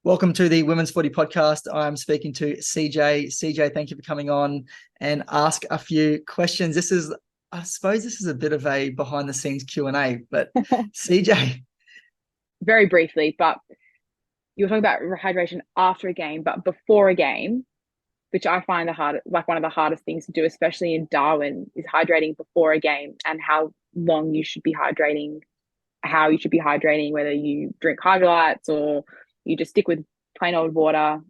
Welcome to the Women's Footy Podcast. I'm speaking to CJ. CJ, thank you for coming on and ask a few questions. I suppose this is a bit of a behind the scenes Q&A, but CJ. Very briefly, but you were talking about hydration after a game, but before a game, which I find one of the hardest things to do, especially in Darwin, is hydrating before a game and how long you should be hydrating, how you should be hydrating, whether you drink hydrolytes or you just stick with plain old water.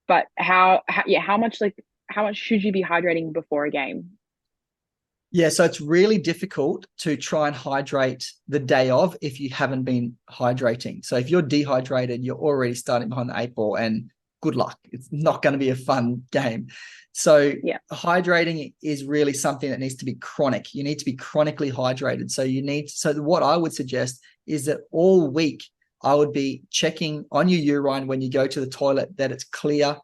But how much should you be hydrating before a game? Yeah, so it's really difficult to try and hydrate the day of if you haven't been hydrating. So if you're dehydrated, you're already starting behind the eight ball and good luck. It's not going to be a fun game. So Yeah, hydrating is really something that needs to be chronic. You need to be chronically hydrated. So what I would suggest is that all week I would be checking on your urine when you go to the toilet that it's clear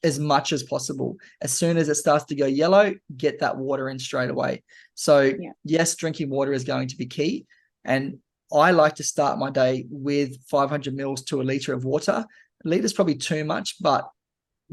as much as possible. As soon as it starts to go yellow, get that water in straight away. So yeah, yes, drinking water is going to be key. And I like to start my day with 500 mils to a liter of water. A liter is probably too much, but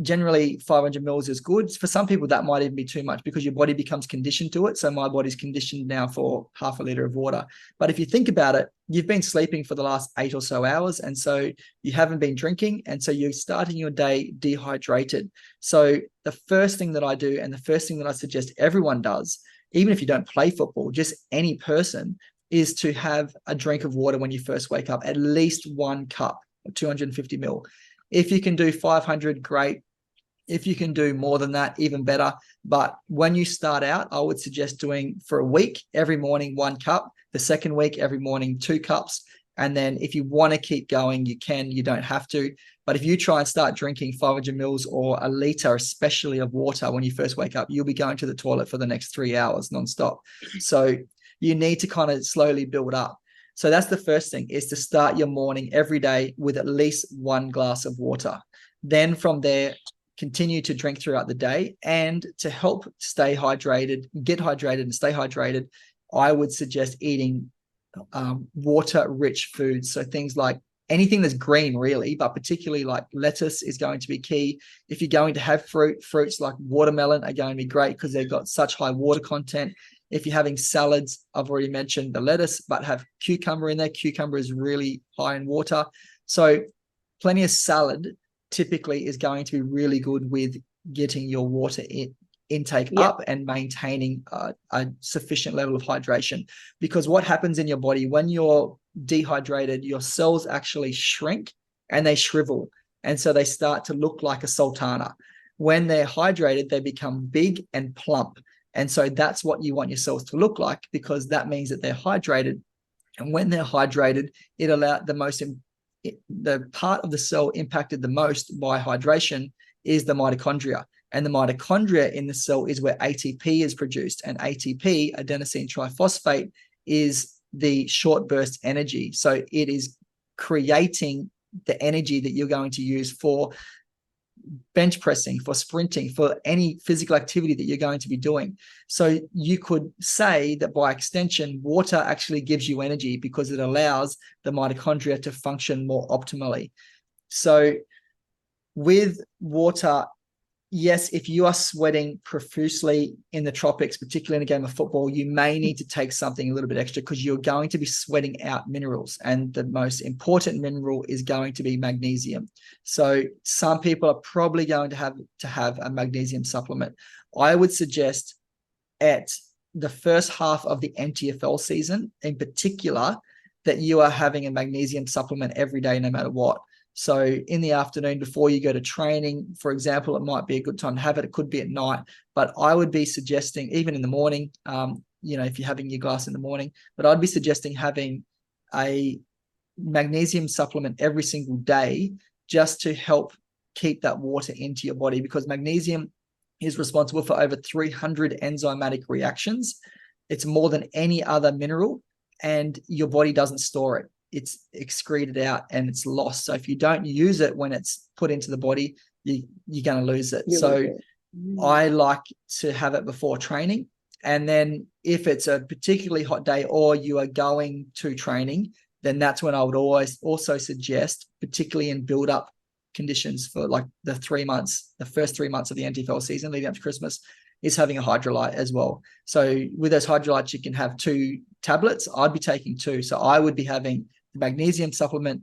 generally 500 mils is good. For some people, that might even be too much because your body becomes conditioned to it. So my body's conditioned now for half a liter of water. But if you think about it, you've been sleeping for the last 8 or so hours. And so you haven't been drinking. And so you're starting your day dehydrated. So the first thing that I do, and the first thing that I suggest everyone does, even if you don't play football, just any person, is to have a drink of water when you first wake up, at least 1 cup, 250 mil. If you can do 500, great. If you can do more than that, even better. But when you start out, I would suggest doing for a week, every morning 1 cup. The second week, every morning 2 cups. And then if you want to keep going, you can, you don't have to. But if you try and start drinking 500 mils or a liter, especially of water when you first wake up, you'll be going to the toilet for the next 3 hours nonstop. So you need to kind of slowly build up. So that's the first thing, is to start your morning every day with at least 1 glass of water. Then from there, continue to drink throughout the day. And to help stay hydrated, get hydrated and stay hydrated, I would suggest eating water-rich foods. So things like anything that's green, really, but particularly like lettuce is going to be key. If you're going to have fruits like watermelon are going to be great because they've got such high water content. If you're having salads, I've already mentioned the lettuce, but have cucumber in there. Cucumber is really high in water. So plenty of salad typically is going to be really good with getting your water intake yeah, up and maintaining a sufficient level of hydration. Because what happens in your body when you're dehydrated, your cells actually shrink and they shrivel. And so they start to look like a sultana. When they're hydrated, they become big and plump. And so that's what you want your cells to look like, because that means that they're hydrated. And when they're hydrated, it allowed the part of the cell impacted the most by hydration is the mitochondria. And the mitochondria in the cell is where ATP is produced. And ATP, adenosine triphosphate, is the short burst energy. So it is creating the energy that you're going to use for bench pressing, for sprinting, for any physical activity that you're going to be doing. So you could say that by extension, water actually gives you energy because it allows the mitochondria to function more optimally. So with water, yes, if you are sweating profusely in the tropics, particularly in a game of football, you may need to take something a little bit extra because you're going to be sweating out minerals. And the most important mineral is going to be magnesium. So some people are probably going to have a magnesium supplement. I would suggest at the first half of the NTFL season, in particular, that you are having a magnesium supplement every day, no matter what. So in the afternoon before you go to training, for example, it might be a good time to have it. It could be at night, but I would be suggesting even in the morning, if you're having your glass in the morning, but I'd be suggesting having a magnesium supplement every single day just to help keep that water into your body, because magnesium is responsible for over 300 enzymatic reactions. It's more than any other mineral, and your body doesn't store it. It's excreted out and it's lost. So if you don't use it when it's put into the body, you're going to lose it. you lose So it. Mm. I like to have it before training. And then if it's a particularly hot day or you are going to training, then that's when I would always also suggest, particularly in build-up conditions for like the first 3 months of the NTFL season leading up to Christmas, is having a hydrolyte as well. So with those hydrolytes, you can have 2 tablets. I'd be taking 2. So I would be having the magnesium supplement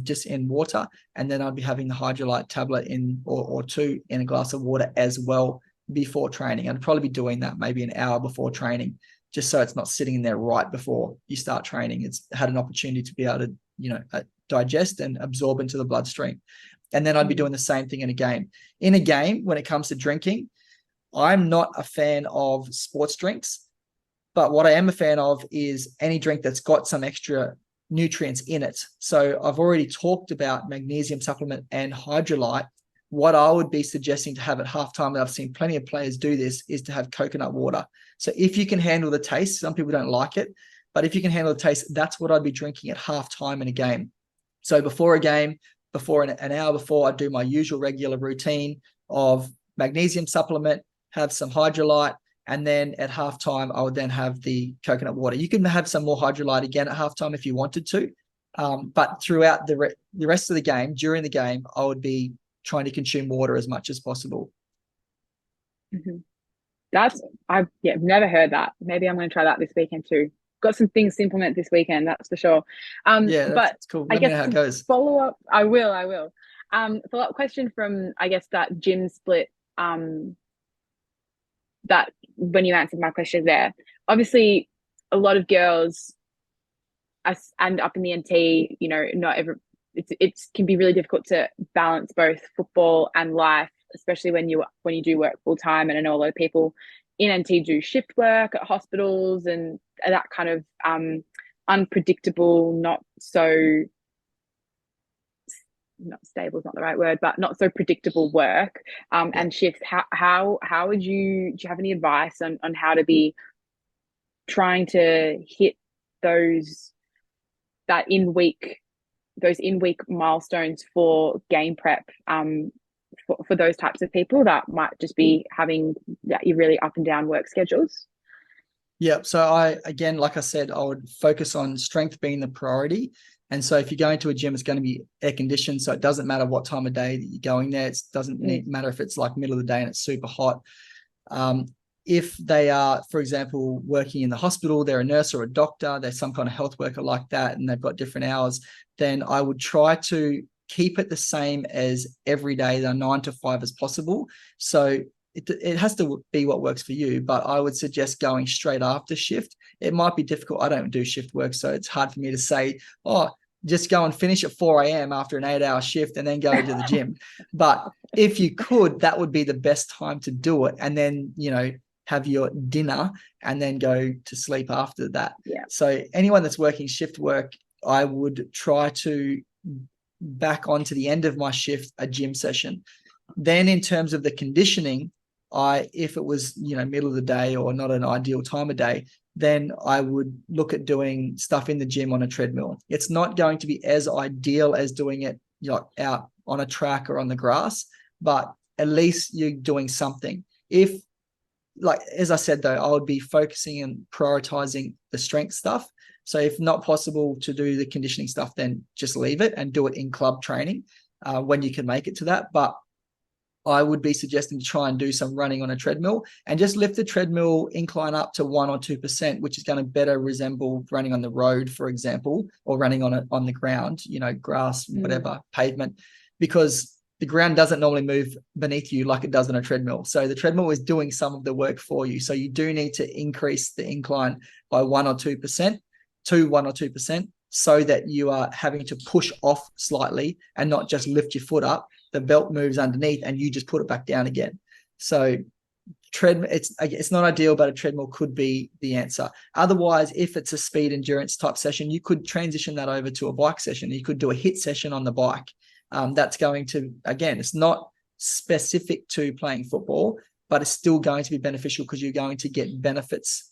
just in water, and then I'd be having the hydrolyte tablet in or 2 in a glass of water as well before training. I'd probably be doing that maybe an hour before training, just so it's not sitting in there right before you start training. It's had an opportunity to be able to, digest and absorb into the bloodstream. And then I'd be doing the same thing in a game. In a game, when it comes to drinking, I'm not a fan of sports drinks, but what I am a fan of is any drink that's got some extra nutrients in it. So I've already talked about magnesium supplement and hydrolyte. What I would be suggesting to have at halftime, and I've seen plenty of players do this, is to have coconut water. So if you can handle the taste, some people don't like it, but if you can handle the taste, that's what I'd be drinking at halftime in a game. So before a game, before an hour before, I do my usual regular routine of magnesium supplement, have some hydrolyte, and then at halftime, I would then have the coconut water. You can have some more hydrolyte again at halftime if you wanted to, but throughout the rest of the game, during the game, I would be trying to consume water as much as possible. I've never heard that. Maybe I'm going to try that this weekend too. Got some things to implement this weekend, that's for sure. That's cool. Let me know how it goes. Follow up. I will. Follow up question from, I guess, that gym split. That when you answered my question there, obviously a lot of girls and up in the NT, not every, it can be really difficult to balance both football and life, especially when you do work full time. And I know a lot of people in NT do shift work at hospitals and that kind of unpredictable, not stable is not the right word, but not so predictable work and shifts. How would you, do you have any advice on how to be trying to hit those in week milestones for game prep for those types of people that might just be having really up and down work schedules? Yeah. So again, like I said, I would focus on strength being the priority. And so if you're going to a gym, it's going to be air conditioned. So it doesn't matter what time of day that you're going there. It doesn't matter if it's like middle of the day and it's super hot. If they are, for example, working in the hospital, they're a nurse or a doctor, they're some kind of health worker like that, and they've got different hours, then I would try to keep it the same as every day, the 9 to 5 as possible. So it has to be what works for you, but I would suggest going straight after shift. It might be difficult. I don't do shift work, so it's hard for me to say, just go and finish at 4 a.m. after an 8-hour shift and then go to the gym. But if you could, that would be the best time to do it. And then, have your dinner and then go to sleep after that. Yeah. So anyone that's working shift work, I would try to back onto the end of my shift a gym session. Then in terms of the conditioning, if it was, middle of the day or not an ideal time of day, then I would look at doing stuff in the gym on a treadmill. It's not going to be as ideal as doing it out on a track or on the grass, but at least you're doing something. As I said, though, I would be focusing and prioritizing the strength stuff. So if not possible to do the conditioning stuff, then just leave it and do it in club training when you can make it to that. But I would be suggesting to try and do some running on a treadmill and just lift the treadmill incline up to 1 or 2%, which is going to better resemble running on the road, for example, or running on the ground, grass, whatever, pavement, because the ground doesn't normally move beneath you like it does on a treadmill. So the treadmill is doing some of the work for you. So you do need to increase the incline by 1 or 2%, so that you are having to push off slightly and not just lift your foot up. The belt moves underneath and you just put it back down again. So it's not ideal, but a treadmill could be the answer. Otherwise, if it's a speed endurance type session, you could transition that over to a bike session. You could do a hit session on the bike. That's going to, again, it's not specific to playing football, but it's still going to be beneficial because you're going to get benefits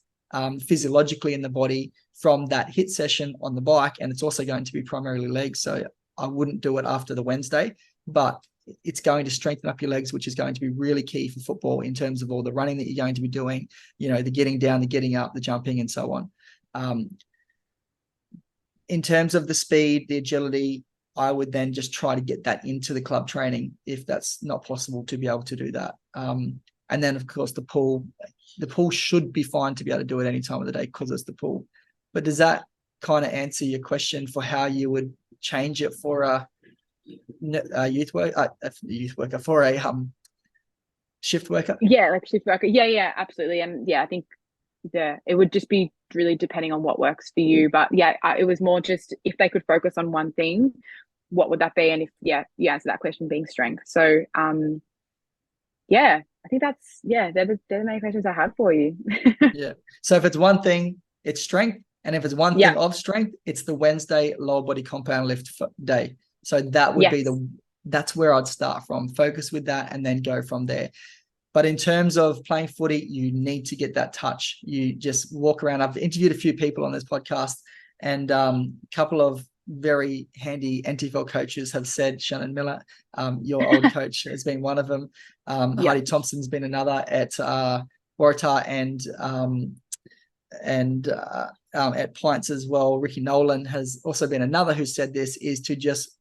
physiologically in the body from that hit session on the bike. And it's also going to be primarily legs. So I wouldn't do it after the Wednesday, but it's going to strengthen up your legs, which is going to be really key for football in terms of all the running that you're going to be doing, the getting down, the getting up, the jumping, and so on. in terms of the speed, the agility, I would then just try to get that into the club training if that's not possible to be able to do that. And then, of course, the pool should be fine to be able to do it any time of the day because it's the pool. But does that kind of answer your question for how you would change it for a youth worker, for a shift worker? Yeah, like shift worker. Yeah, absolutely. And yeah, I think it would just be really depending on what works for you. But yeah, it was more just if they could focus on one thing, what would that be? And if you answer that question being strength. So yeah, I think they're the main questions I had for you. Yeah. So if it's one thing, it's strength. And if it's one thing of strength, it's the Wednesday lower body compound lift day. So that would be that's where I'd start from. Focus with that and then go from there. But in terms of playing footy, you need to get that touch. You just walk around. I've interviewed a few people on this podcast, and a couple of very handy NTFL coaches have said, Shannon Miller, your old coach, has been one of them. Heidi Thompson's been another at Waratah and at Pints as well. Ricky Nolan has also been another who said this, is to just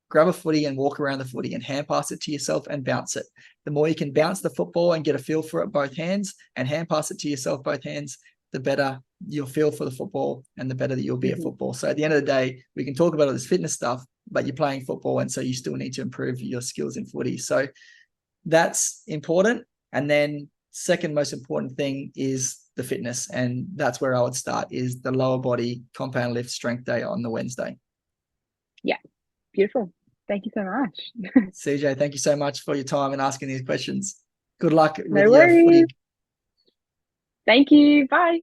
grab a footy and walk around the footy and hand pass it to yourself and bounce it. The more you can bounce the football and get a feel for it both hands and hand pass it to yourself both hands, the better you'll feel for the football and the better that you'll be at football. So at the end of the day, we can talk about all this fitness stuff, but you're playing football, and so you still need to improve your skills in footy. So that's important. And then second most important thing is the fitness, and that's where I would start, is the lower body compound lift strength day on the Wednesday. Yeah, beautiful. Thank you so much. CJ, thank you so much for your time and asking these questions. Good luck with No your worries. footy. Thank you. Bye.